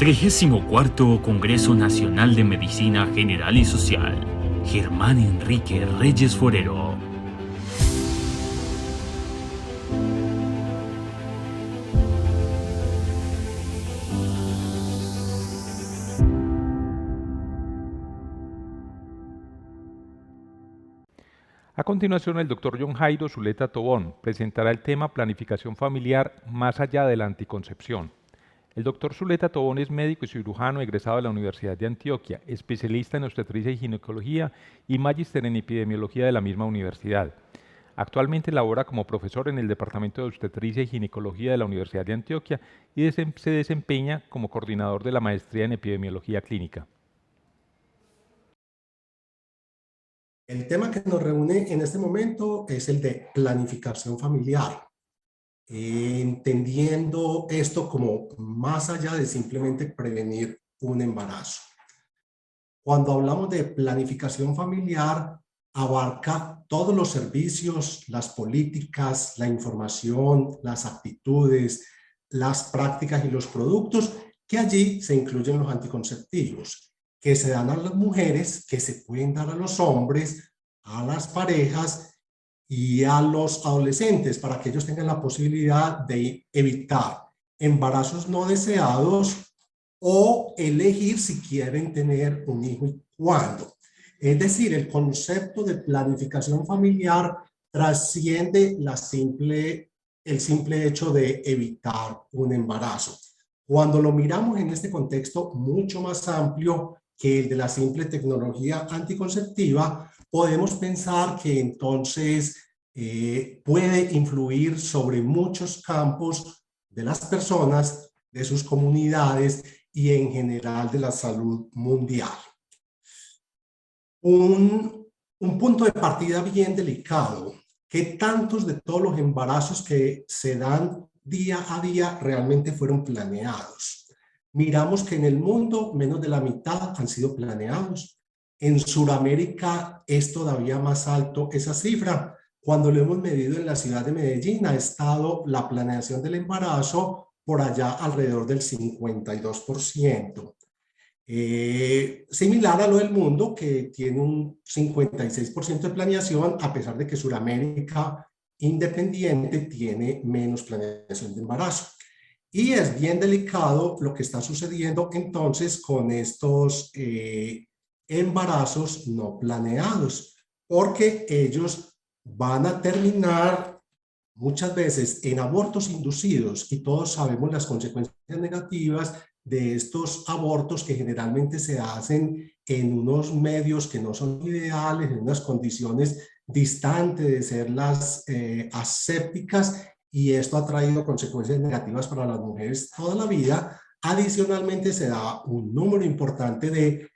34º Congreso Nacional de Medicina General y Social. Germán Enrique Reyes Forero. A continuación, el Dr. John Jairo Zuleta Tobón presentará el tema Planificación familiar más allá de la anticoncepción. El Dr. Zuleta Tobón es médico y cirujano egresado de la Universidad de Antioquia, especialista en obstetricia y ginecología y magíster en epidemiología de la misma universidad. Actualmente labora como profesor en el Departamento de Obstetricia y Ginecología de la Universidad de Antioquia y se desempeña como coordinador de la maestría en epidemiología clínica. El tema que nos reúne en este momento es el de planificación familiar, entendiendo esto como más allá de simplemente prevenir un embarazo. Cuando hablamos de planificación familiar, abarca todos los servicios, las políticas, la información, las actitudes, las prácticas y los productos, que allí se incluyen los anticonceptivos, que se dan a las mujeres, que se pueden dar a los hombres, a las parejas y a los adolescentes, para que ellos tengan la posibilidad de evitar embarazos no deseados o elegir si quieren tener un hijo y cuándo. Es decir, el concepto de planificación familiar trasciende el simple hecho de evitar un embarazo. Cuando lo miramos en este contexto mucho más amplio que el de la simple tecnología anticonceptiva, podemos pensar que entonces puede influir sobre muchos campos de las personas, de sus comunidades y en general de la salud mundial. Un punto de partida bien delicado, que tantos de todos los embarazos que se dan día a día realmente fueron planeados. Miramos que en el mundo menos de la mitad han sido planeados. En Sudamérica es todavía más alto esa cifra. Cuando lo hemos medido en la ciudad de Medellín, ha estado la planeación del embarazo por allá alrededor del 52%. Similar a lo del mundo, que tiene un 56% de planeación, a pesar de que Sudamérica independiente tiene menos planeación de embarazo. Y es bien delicado lo que está sucediendo entonces con estos embarazos no planeados, porque ellos van a terminar muchas veces en abortos inducidos, y todos sabemos las consecuencias negativas de estos abortos, que generalmente se hacen en unos medios que no son ideales, en unas condiciones distantes de ser las asépticas, y esto ha traído consecuencias negativas para las mujeres toda la vida. Adicionalmente, se da un número importante de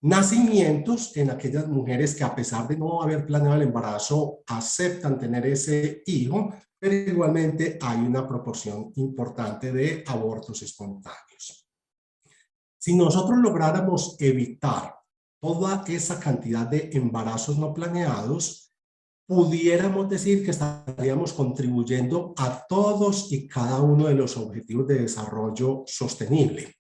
nacimientos en aquellas mujeres que, a pesar de no haber planeado el embarazo, aceptan tener ese hijo, pero igualmente hay una proporción importante de abortos espontáneos. Si nosotros lográramos evitar toda esa cantidad de embarazos no planeados, pudiéramos decir que estaríamos contribuyendo a todos y cada uno de los objetivos de desarrollo sostenible.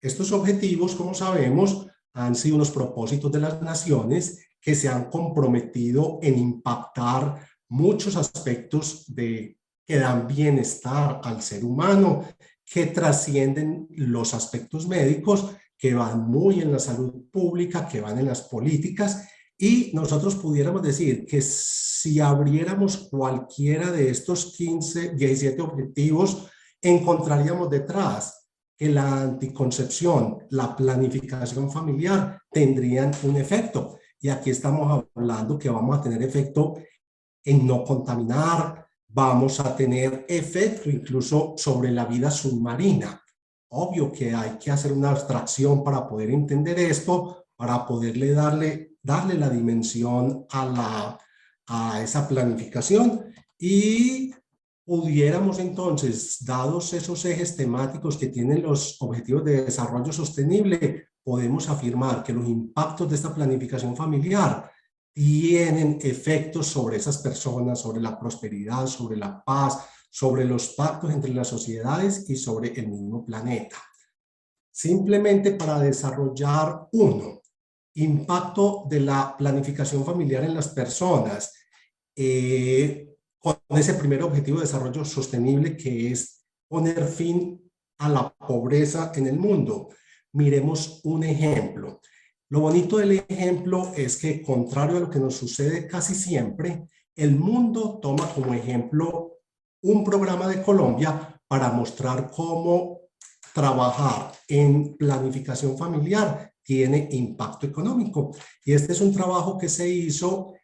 Estos objetivos, como sabemos, han sido unos propósitos de las naciones que se han comprometido en impactar muchos aspectos que dan bienestar al ser humano, que trascienden los aspectos médicos, que van muy en la salud pública, que van en las políticas. Y nosotros pudiéramos decir que si abriéramos cualquiera de estos 17 objetivos, encontraríamos detrás que la anticoncepción, la planificación familiar tendrían un efecto. Y aquí estamos hablando que vamos a tener efecto en no contaminar, vamos a tener efecto incluso sobre la vida submarina. Obvio que hay que hacer una abstracción para poder entender esto, para poderle darle la dimensión a esa planificación, y pudiéramos entonces, dados esos ejes temáticos que tienen los objetivos de desarrollo sostenible, podemos afirmar que los impactos de esta planificación familiar tienen efectos sobre esas personas, sobre la prosperidad, sobre la paz, sobre los pactos entre las sociedades y sobre el mismo planeta. simplemente para desarrollar uno. Impacto de la planificación familiar en las personas, con ese primer objetivo de desarrollo sostenible, que es poner fin a la pobreza en el mundo. Miremos un ejemplo. Lo bonito del ejemplo es que, contrario a lo que nos sucede casi siempre, el mundo toma como ejemplo un programa de Colombia para mostrar cómo trabajar en planificación familiar tiene impacto económico. Y este es un trabajo que se hizo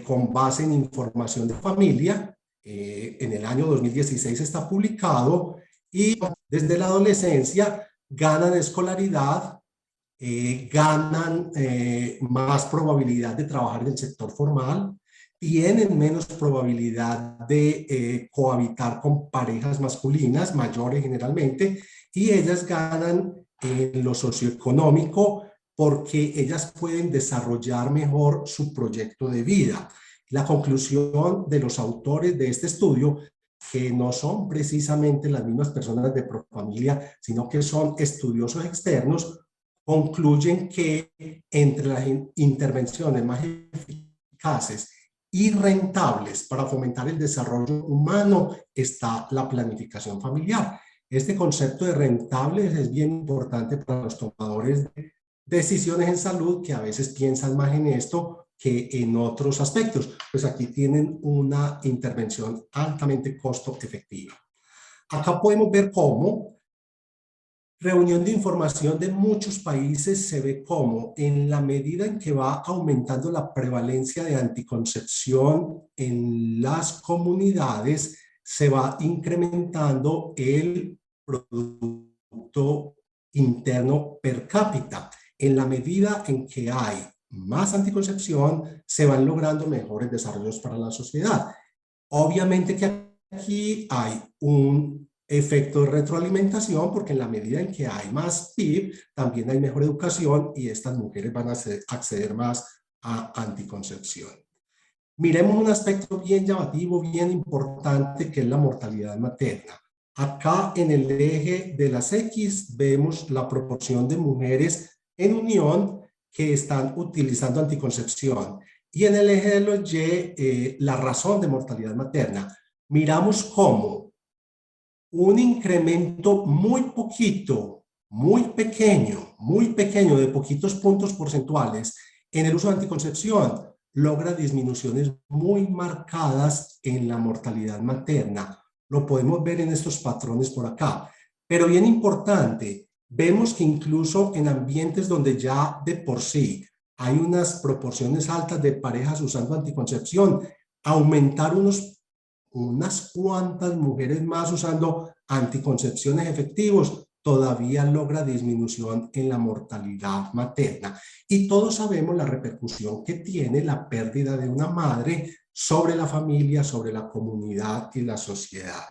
con base en información de familia. En el año 2016 está publicado, y desde la adolescencia ganan escolaridad, ganan más probabilidad de trabajar en el sector formal, tienen menos probabilidad de cohabitar con parejas masculinas, mayores generalmente, y ellas ganan en lo socioeconómico porque ellas pueden desarrollar mejor su proyecto de vida. La conclusión de los autores de este estudio, que no son precisamente las mismas personas de Profamilia, sino que son estudiosos externos, concluyen que entre las intervenciones más eficaces y rentables para fomentar el desarrollo humano está la planificación familiar. Este concepto de rentables es bien importante para los tomadores de decisiones en salud, que a veces piensan más en esto que en otros aspectos. Pues aquí tienen una intervención altamente costo efectiva. Acá podemos ver cómo reunión de información de muchos países se ve cómo, en la medida en que va aumentando la prevalencia de anticoncepción en las comunidades, se va incrementando el Producto Interno per cápita. En la medida en que hay más anticoncepción, se van logrando mejores desarrollos para la sociedad. Obviamente que aquí hay un efecto de retroalimentación, porque en la medida en que hay más PIB, también hay mejor educación y estas mujeres van a acceder más a anticoncepción. Miremos un aspecto bien llamativo, bien importante, que es la mortalidad materna. Acá en el eje de las X vemos la proporción de mujeres en unión que están utilizando anticoncepción, y en el eje de los Y la razón de mortalidad materna. Miramos cómo un incremento muy poquito, muy pequeño, de poquitos puntos porcentuales en el uso de anticoncepción logra disminuciones muy marcadas en la mortalidad materna. Lo podemos ver en estos patrones por acá. Pero bien importante, vemos que incluso en ambientes donde ya de por sí hay unas proporciones altas de parejas usando anticoncepción, aumentar unas cuantas mujeres más usando anticoncepciones efectivos todavía logra disminución en la mortalidad materna. Y todos sabemos la repercusión que tiene la pérdida de una madre sobre la familia, sobre la comunidad y la sociedad.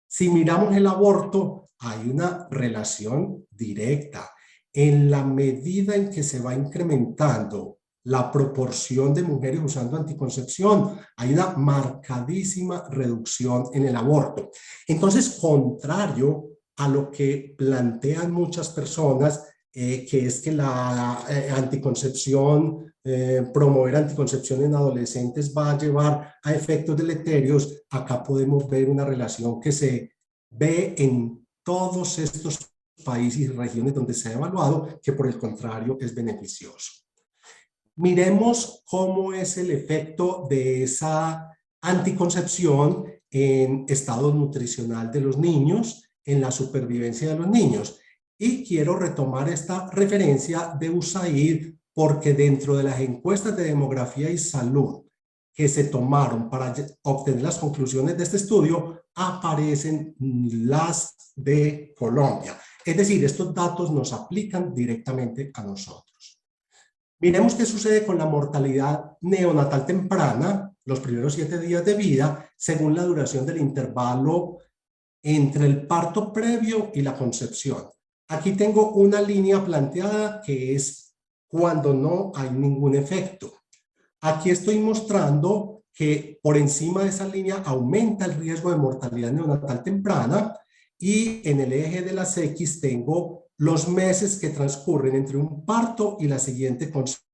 Si miramos el aborto, hay una relación directa. En la medida en que se va incrementando la proporción de mujeres usando anticoncepción, hay una marcadísima reducción en el aborto. Entonces, contrario a lo que plantean muchas personas, que es que la anticoncepción, promover anticoncepción en adolescentes va a llevar a efectos deleterios, acá podemos ver una relación que se ve en todos estos países y regiones donde se ha evaluado, que por el contrario es beneficioso. Miremos cómo es el efecto de esa anticoncepción en estado nutricional de los niños, en la supervivencia de los niños. Y quiero retomar esta referencia de USAID, porque dentro de las encuestas de demografía y salud que se tomaron para obtener las conclusiones de este estudio, aparecen las de Colombia. Es decir, estos datos nos aplican directamente a nosotros. Miremos qué sucede con la mortalidad neonatal temprana, los primeros 7 días de vida, según la duración del intervalo entre el parto previo y la concepción. Aquí tengo una línea planteada que es cuando no hay ningún efecto. Aquí estoy mostrando que por encima de esa línea aumenta el riesgo de mortalidad neonatal temprana, y en el eje de las X tengo los meses que transcurren entre un parto y la siguiente concepción.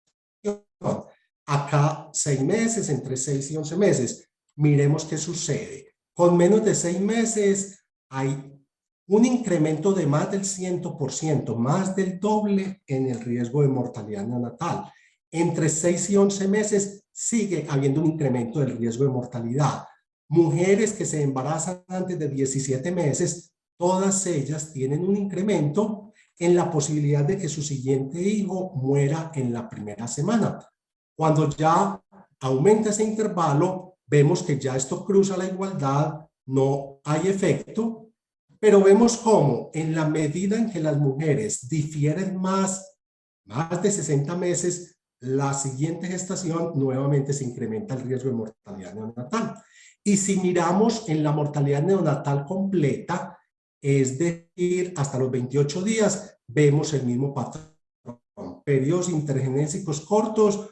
Acá 6 meses, entre 6 y 11 meses. Miremos qué sucede. Con menos de 6 meses hay un incremento de más del 100%, más del doble en el riesgo de mortalidad neonatal. Entre 6 y 11 meses sigue habiendo un incremento del riesgo de mortalidad. Mujeres que se embarazan antes de 17 meses, todas ellas tienen un incremento en la posibilidad de que su siguiente hijo muera en la primera semana. Cuando ya aumenta ese intervalo, vemos que ya esto cruza la igualdad, no hay efecto, pero vemos cómo en la medida en que las mujeres difieren más de 60 meses, la siguiente gestación nuevamente se incrementa el riesgo de mortalidad neonatal. Y si miramos en la mortalidad neonatal completa, es decir, hasta los 28 días, vemos el mismo patrón. Periodos intergenésicos cortos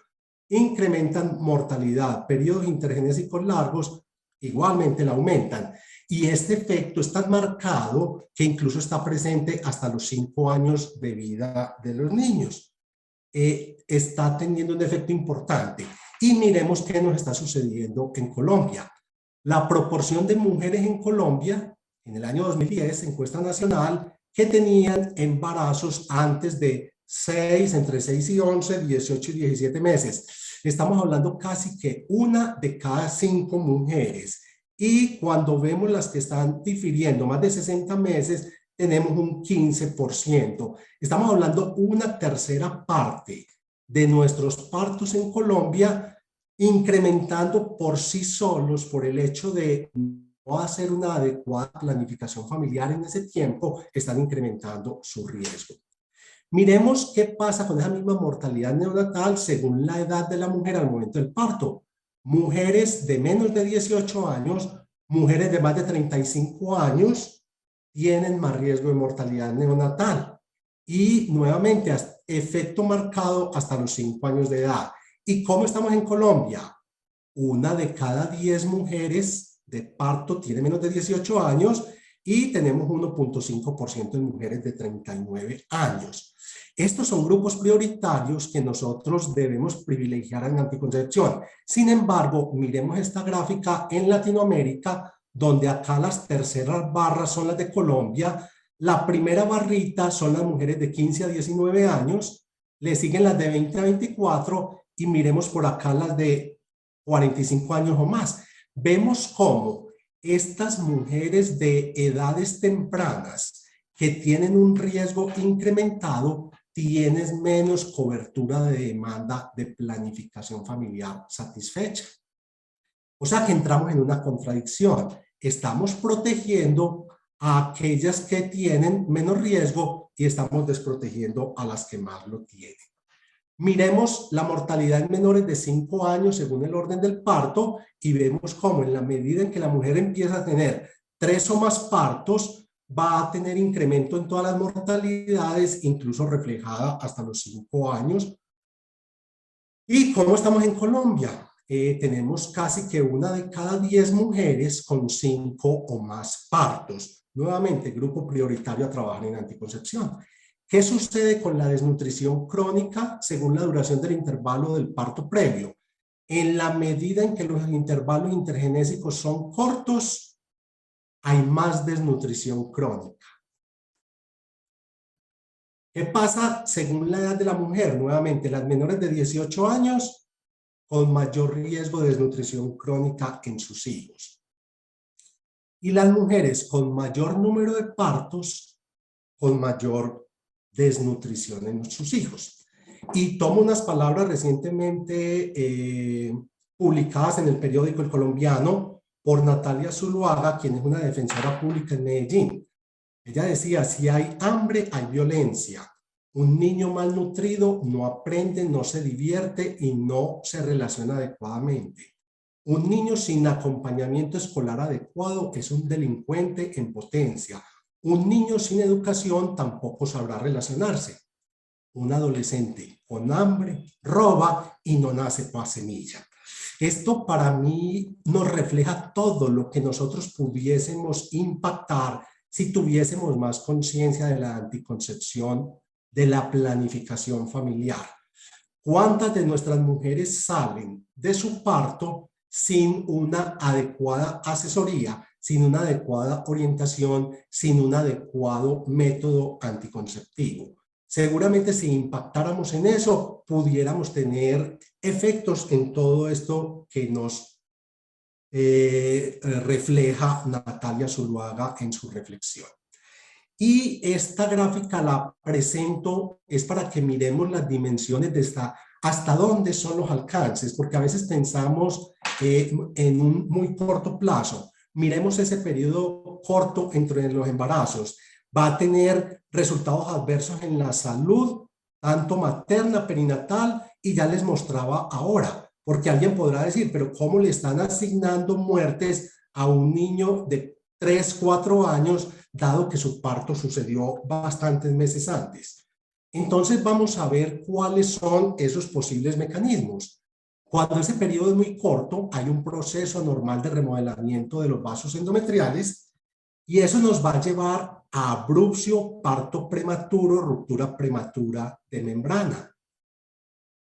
incrementan mortalidad, periodos intergenésicos largos igualmente la aumentan. Y este efecto es tan marcado que incluso está presente hasta los 5 años de vida de los niños. Está teniendo un efecto importante. Y miremos qué nos está sucediendo en Colombia. La proporción de mujeres en Colombia, en el año 2010, encuesta nacional, que tenían embarazos antes de 6, entre 6 y 11, 18 y 17 meses. Estamos hablando casi que 1 de cada 5 mujeres. Y cuando vemos las que están difiriendo más de 60 meses, tenemos un 15%. Estamos hablando una tercera parte de nuestros partos en Colombia, incrementando por sí solos por el hecho de no hacer una adecuada planificación familiar en ese tiempo, están incrementando su riesgo. Miremos qué pasa con esa misma mortalidad neonatal según la edad de la mujer al momento del parto. Mujeres de menos de 18 años, mujeres de más de 35 años tienen más riesgo de mortalidad neonatal. Y nuevamente, efecto marcado hasta los 5 años de edad. ¿Y cómo estamos en Colombia? 1 de cada 10 mujeres de parto tiene menos de 18 años y tenemos 1.5% de mujeres de 39 años. Estos son grupos prioritarios que nosotros debemos privilegiar en anticoncepción. Sin embargo, miremos esta gráfica en Latinoamérica, donde acá las terceras barras son las de Colombia, la primera barrita son las mujeres de 15 a 19 años, le siguen las de 20 a 24 y miremos por acá las de 45 años o más. Vemos cómo estas mujeres de edades tempranas que tienen un riesgo incrementado tienen menos cobertura de demanda de planificación familiar satisfecha. O sea que entramos en una contradicción. Estamos protegiendo a aquellas que tienen menos riesgo y estamos desprotegiendo a las que más lo tienen. Miremos la mortalidad en menores de 5 años según el orden del parto y vemos cómo en la medida en que la mujer empieza a tener 3 o más partos, va a tener incremento en todas las mortalidades, incluso reflejada hasta los 5 años. ¿Y cómo estamos en Colombia? Tenemos casi que 1 de cada 10 mujeres con 5 o más partos. Nuevamente, grupo prioritario a trabajar en anticoncepción. ¿Qué sucede con la desnutrición crónica según la duración del intervalo del parto previo? En la medida en que los intervalos intergenésicos son cortos, hay más desnutrición crónica. ¿Qué pasa según la edad de la mujer? Nuevamente, las menores de 18 años con mayor riesgo de desnutrición crónica en sus hijos. Y las mujeres con mayor número de partos con mayor desnutrición en sus hijos. Y tomo unas palabras recientemente publicadas en el periódico El Colombiano por Natalia Zuluaga, quien es una defensora pública en Medellín. Ella decía, si hay hambre, hay violencia. Un niño malnutrido no aprende, no se divierte y no se relaciona adecuadamente. Un niño sin acompañamiento escolar adecuado es un delincuente en potencia. Un niño sin educación tampoco sabrá relacionarse. Un adolescente con hambre roba y no nace por semilla. Esto para mí nos refleja todo lo que nosotros pudiésemos impactar si tuviésemos más conciencia de la anticoncepción, de la planificación familiar. ¿Cuántas de nuestras mujeres salen de su parto sin una adecuada asesoría, sin una adecuada orientación, sin un adecuado método anticonceptivo? Seguramente si impactáramos en eso, pudiéramos tener efectos en todo esto que nos refleja Natalia Zuluaga en su reflexión. Y esta gráfica la presento es para que miremos las dimensiones de hasta dónde son los alcances, porque a veces pensamos en un muy corto plazo. Miremos ese periodo corto entre los embarazos. Va a tener resultados adversos en la salud, tanto materna, perinatal, y ya les mostraba ahora, porque alguien podrá decir, pero ¿cómo le están asignando muertes a un niño de 3, 4 años, dado que su parto sucedió bastantes meses antes? Entonces vamos a ver cuáles son esos posibles mecanismos. Cuando ese periodo es muy corto, hay un proceso normal de remodelamiento de los vasos endometriales y eso nos va a llevar a abrupcio, parto prematuro, ruptura prematura de membrana.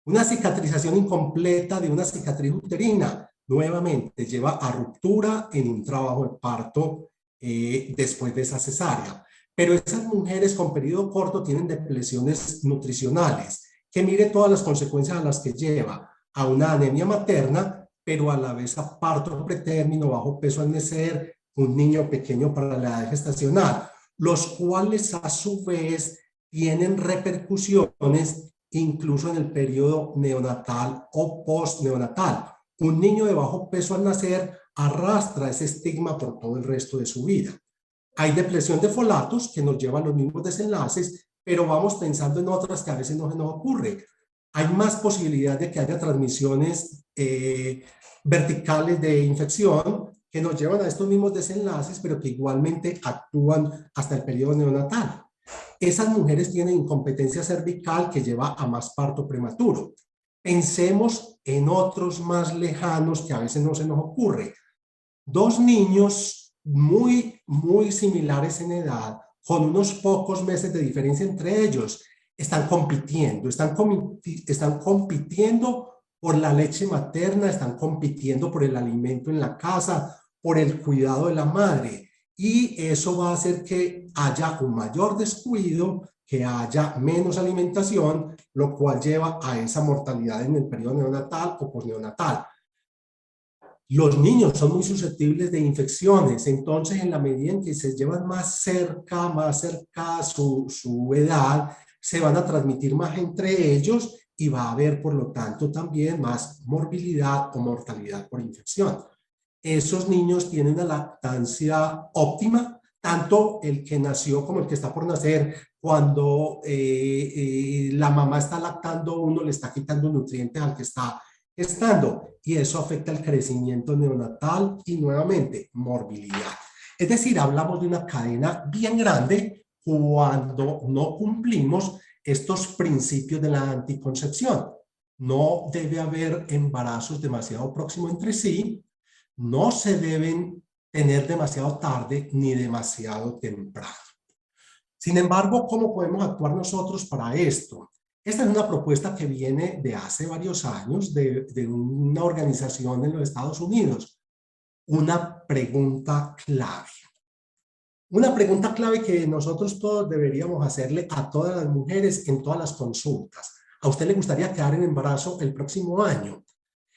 Una cicatrización incompleta de una cicatriz uterina nuevamente lleva a ruptura en un trabajo de parto después de esa cesárea. Pero esas mujeres con periodo corto tienen depresiones nutricionales, que mire todas las consecuencias a las que lleva a una anemia materna, pero a la vez a parto pretérmino, bajo peso al nacer, un niño pequeño para la edad gestacional, los cuales a su vez tienen repercusiones incluso en el periodo neonatal o postneonatal. Un niño de bajo peso al nacer arrastra ese estigma por todo el resto de su vida. Hay depresión de folatos que nos lleva a los mismos desenlaces, pero vamos pensando en otras que a veces no se nos ocurre. Hay más posibilidad de que haya transmisiones verticales de infección que nos llevan a estos mismos desenlaces, pero que igualmente actúan hasta el periodo neonatal. Esas mujeres tienen incompetencia cervical que lleva a más parto prematuro. Pensemos en otros más lejanos que a veces no se nos ocurre. 2 niños muy similares en edad, con unos pocos meses de diferencia entre ellos, están compitiendo por la leche materna, están compitiendo por el alimento en la casa, por el cuidado de la madre, y eso va a hacer que haya un mayor descuido, que haya menos alimentación, lo cual lleva a esa mortalidad en el periodo neonatal o posneonatal. Los niños son muy susceptibles de infecciones, entonces en la medida en que se llevan más cerca su edad, se van a transmitir más entre ellos y va a haber, por lo tanto, también más morbilidad o mortalidad por infección. Esos niños tienen una lactancia óptima, tanto el que nació como el que está por nacer. Cuando la mamá está lactando, uno le está quitando nutrientes al que está gestando, y eso afecta el crecimiento neonatal y nuevamente morbilidad. Es decir, hablamos de una cadena bien grande cuando no cumplimos estos principios de la anticoncepción. No debe haber embarazos demasiado próximos entre sí, no se deben tener demasiado tarde ni demasiado temprano. Sin embargo, ¿cómo podemos actuar nosotros para esto? Esta es una propuesta que viene de hace varios años de una organización en los Estados Unidos. Una pregunta clave. Una pregunta clave que nosotros todos deberíamos hacerle a todas las mujeres en todas las consultas. ¿A usted le gustaría quedar en embarazo el próximo año?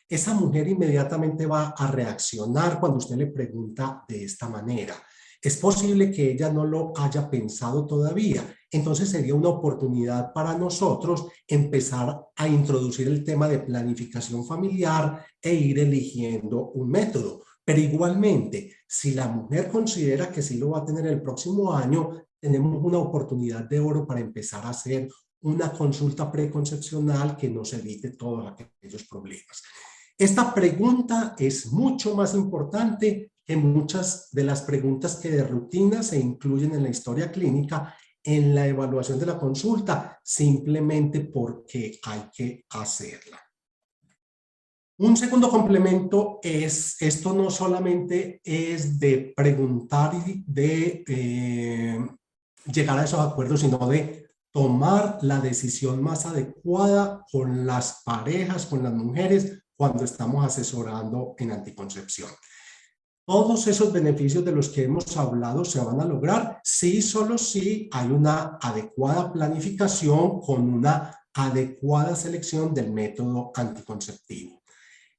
Esa mujer inmediatamente va a reaccionar cuando usted le pregunta de esta manera. Es posible que ella no lo haya pensado todavía. Entonces sería una oportunidad para nosotros empezar a introducir el tema de planificación familiar e ir eligiendo un método. Pero igualmente, si la mujer considera que sí lo va a tener el próximo año, tenemos una oportunidad de oro para empezar a hacer una consulta preconcepcional que nos evite todos aquellos problemas. Esta pregunta es mucho más importante que muchas de las preguntas que de rutina se incluyen en la historia clínica en la evaluación de la consulta, simplemente porque hay que hacerla. Un segundo complemento es, esto no solamente es de preguntar y de llegar a esos acuerdos, sino de tomar la decisión más adecuada con las parejas, con las mujeres, cuando estamos asesorando en anticoncepción. Todos esos beneficios de los que hemos hablado se van a lograr si, solo si hay una adecuada planificación con una adecuada selección del método anticonceptivo.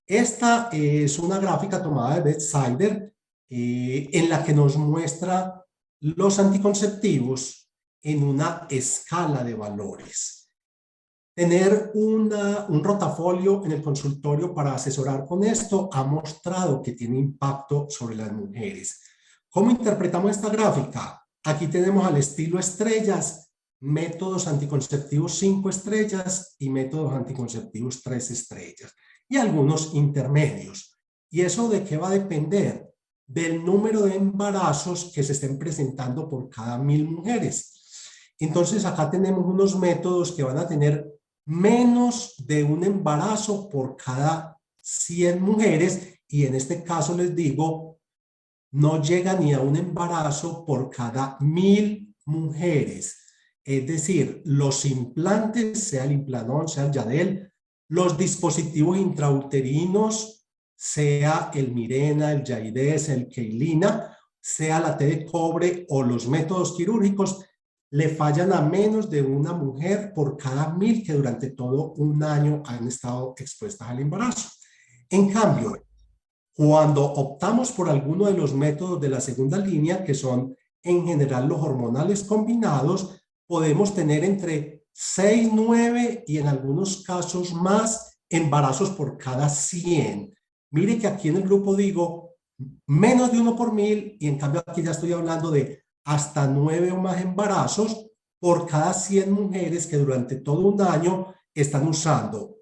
Esta es una gráfica tomada de Betzider en la que nos muestra los anticonceptivos en una escala de valores. Tener un rotafolio en el consultorio para asesorar con esto ha mostrado que tiene impacto sobre las mujeres. ¿Cómo interpretamos esta gráfica? Aquí tenemos al estilo estrellas, métodos anticonceptivos 5 estrellas y métodos anticonceptivos 3 estrellas y algunos intermedios. ¿Y eso de qué va a depender? Del número de embarazos que se estén presentando por cada 1000 mujeres. Entonces acá tenemos unos métodos que van a tener menos de un embarazo por cada 100 mujeres y en este caso les digo, no llega ni a un embarazo por cada 1000 mujeres. Es decir, los implantes, sea el Implanon, sea el Yadel, los dispositivos intrauterinos, sea el Mirena, el Yaides, el Keilina, sea la T de cobre o los métodos quirúrgicos, le fallan a menos de una mujer por cada 1000 que durante todo un año han estado expuestas al embarazo. En cambio, cuando optamos por alguno de los métodos de la segunda línea, que son en general los hormonales combinados, podemos tener entre 6, 9 y en algunos casos más embarazos por cada 100. Mire que aquí en el grupo digo menos de 1 por 1000 y en cambio aquí ya estoy hablando de hasta 9 o más embarazos por cada 100 mujeres que durante todo un año están usando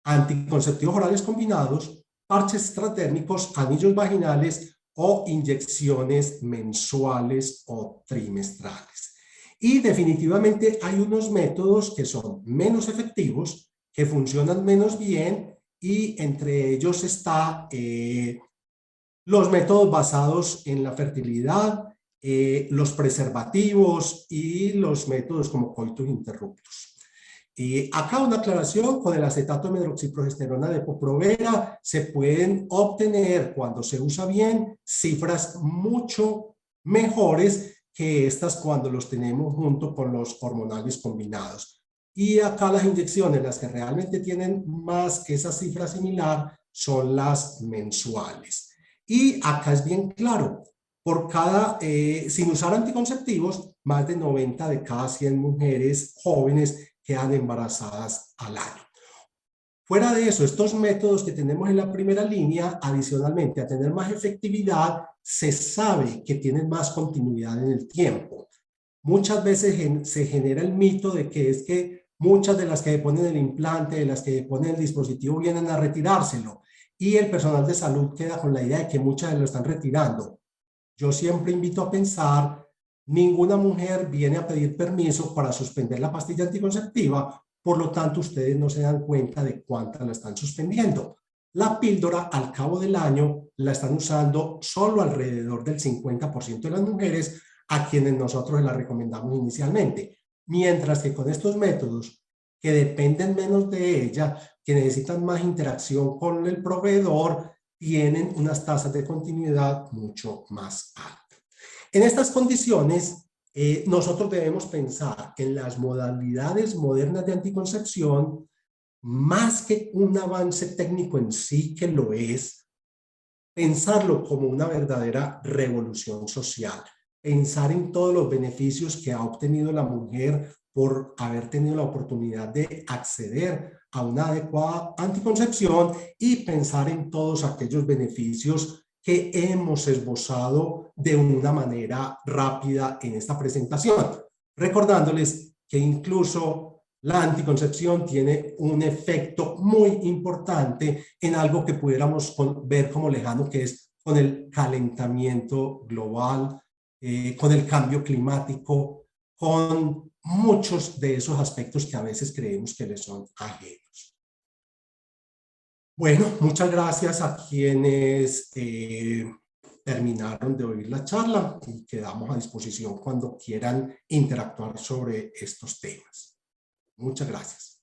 anticonceptivos orales combinados, parches extratérmicos, anillos vaginales o inyecciones mensuales o trimestrales. Y definitivamente hay unos métodos que son menos efectivos, que funcionan menos bien y entre ellos está los métodos basados en la fertilidad, los preservativos y los métodos como coitus interruptus. Acá una aclaración, con el acetato de medroxiprogesterona de Depo-Provera se pueden obtener, cuando se usa bien, cifras mucho mejores que estas cuando los tenemos junto con los hormonales combinados. Y acá las inyecciones, las que realmente tienen más esa cifra similar, son las mensuales. Y acá es bien claro, por cada, sin usar anticonceptivos, más de 90 de cada 100 mujeres jóvenes quedan embarazadas al año. Fuera de eso, estos métodos que tenemos en la primera línea, adicionalmente a tener más efectividad, se sabe que tienen más continuidad en el tiempo. Muchas veces se genera el mito de que es que muchas de las que ponen el implante, de las que ponen el dispositivo, vienen a retirárselo. Y el personal de salud queda con la idea de que muchas lo están retirando. Yo siempre invito a pensar, ninguna mujer viene a pedir permiso para suspender la pastilla anticonceptiva, por lo tanto ustedes no se dan cuenta de cuántas la están suspendiendo. La píldora al cabo del año la están usando solo alrededor del 50% de las mujeres a quienes nosotros la recomendamos inicialmente, mientras que con estos métodos que dependen menos de ella, que necesitan más interacción con el proveedor, tienen unas tasas de continuidad mucho más altas. En estas condiciones, nosotros debemos pensar en las modalidades modernas de anticoncepción, más que un avance técnico en sí, que lo es, pensarlo como una verdadera revolución social, pensar en todos los beneficios que ha obtenido la mujer por haber tenido la oportunidad de acceder a una adecuada anticoncepción y pensar en todos aquellos beneficios que hemos esbozado de una manera rápida en esta presentación, recordándoles que incluso la anticoncepción tiene un efecto muy importante en algo que pudiéramos ver como lejano, que es con el calentamiento global, con el cambio climático, con muchos de esos aspectos que a veces creemos que les son ajenos. Bueno, muchas gracias a quienes terminaron de oír la charla y quedamos a disposición cuando quieran interactuar sobre estos temas. Muchas gracias.